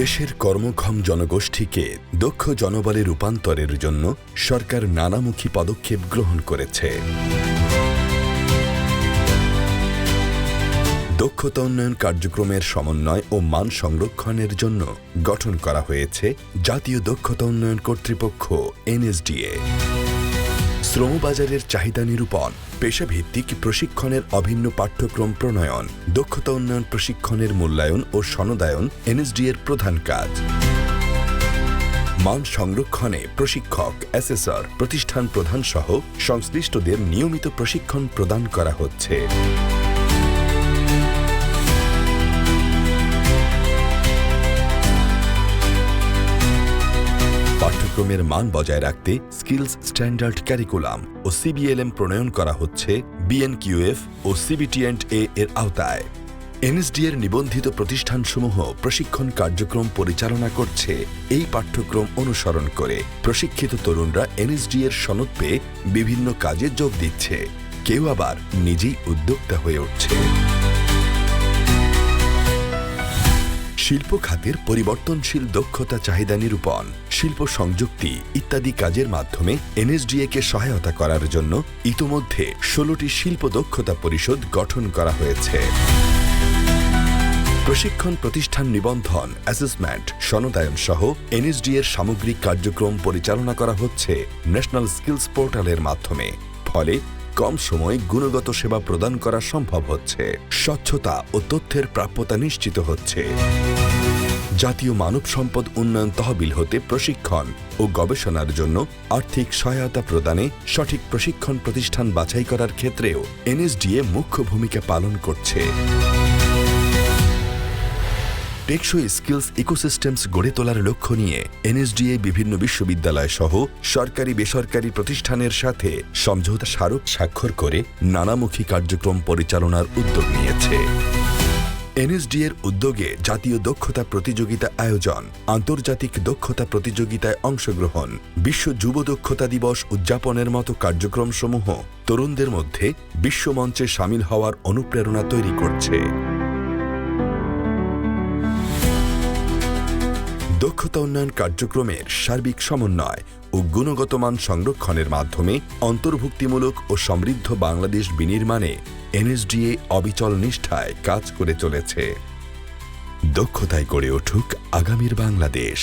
দেশের কর্মক্ষম জনগোষ্ঠীকে দক্ষ জনবলে রূপান্তরের জন্য সরকার নানামুখী পদক্ষেপ গ্রহণ করেছে। দক্ষতা উন্নয়ন কার্যক্রমের সমন্বয় ও মান সংরক্ষণের জন্য গঠন করা হয়েছে জাতীয় দক্ষতা উন্নয়ন কর্তৃপক্ষ NSDA। শ্রমবাজারের চাহিদা নিরূপণ, পেশাভিত্তিক প্রশিক্ষণের অভিন্ন পাঠ্যক্রম প্রণয়ন, দক্ষতা উন্নয়ন প্রশিক্ষণের মূল্যায়ন ও সনদায়ন NSDA-র প্রধান কাজ। মান সংরক্ষণে প্রশিক্ষক, অ্যাসেসর, প্রতিষ্ঠান প্রধান সহ সংশ্লিষ্টদের নিয়মিত প্রশিক্ষণ প্রদান করা হচ্ছে। পাঠ্যক্রমের মান বজায় রাখতে স্কিলস স্ট্যান্ডার্ড ক্যারিকুলাম ও CBLM প্রণয়ন করা হচ্ছে BNQF ও CBT&A এর আওতায়। NSDA-র নিবন্ধিত প্রতিষ্ঠানসমূহ প্রশিক্ষণ কার্যক্রম পরিচালনা করছে এই পাঠ্যক্রম অনুসরণ করে। প্রশিক্ষিত তরুণরা NSDA-র সনদ পেয়ে বিভিন্ন কাজে যোগ দিচ্ছে, কেউ আবার নিজেই উদ্যোক্তা হয়ে উঠছে। শিল্প খাতের পরিবর্তনশীল দক্ষতা চাহিদা নিরূপণ, শিল্প সংযুক্তি ইত্যাদি কাজের মাধ্যমে NSDA-কে সহায়তা করার জন্য ইতোমধ্যে 16টি শিল্প দক্ষতা পরিষদ গঠন করা হয়েছে। প্রশিক্ষণ প্রতিষ্ঠান নিবন্ধন, অ্যাসেসমেন্ট, সনদায়ন সহ NSDA-র সামগ্রিক কার্যক্রম পরিচালনা করা হচ্ছে ন্যাশনাল স্কিলস পোর্টালের মাধ্যমে। ফলে কম সময়ে গুণগত সেবা প্রদান করা সম্ভব হচ্ছে, স্বচ্ছতা ও তথ্যের প্রাপ্যতা নিশ্চিত হচ্ছে। জাতীয় মানব সম্পদ উন্নয়ন তহবিল হতে প্রশিক্ষণ ও গবেষণার জন্য আর্থিক সহায়তা প্রদানে সঠিক প্রশিক্ষণ প্রতিষ্ঠান বাছাই করার ক্ষেত্রেও NSDA মুখ্য ভূমিকা পালন করছে। টেকসই স্কিলস ইকোসিস্টেমস গড়ে তোলার লক্ষ্য নিয়ে NSDA বিভিন্ন বিশ্ববিদ্যালয় সহ সরকারি বেসরকারি প্রতিষ্ঠানের সাথে সমঝোতা স্মারক স্বাক্ষর করে নানামুখী কার্যক্রম পরিচালনার উদ্যোগ নিয়েছে। NSDA-র উদ্যোগে জাতীয় দক্ষতা প্রতিযোগিতা আয়োজন, আন্তর্জাতিক দক্ষতা প্রতিযোগিতায় অংশগ্রহণ, বিশ্ব যুব দক্ষতা দিবস উদযাপনের মতো কার্যক্রমসমূহ তরুণদের মধ্যে বিশ্বমঞ্চে সামিল হওয়ার অনুপ্রেরণা তৈরি করছে। দক্ষতা উন্নয়ন কার্যক্রমের সার্বিক সমন্বয় ও গুণগত মান সংরক্ষণের মাধ্যমে অন্তর্ভুক্তিমূলক ও সমৃদ্ধ বাংলাদেশ বিনির্মাণে NSDA অবিচল নিষ্ঠায় কাজ করে চলেছে। দক্ষতায় গড়ে উঠুক আগামীর বাংলাদেশ।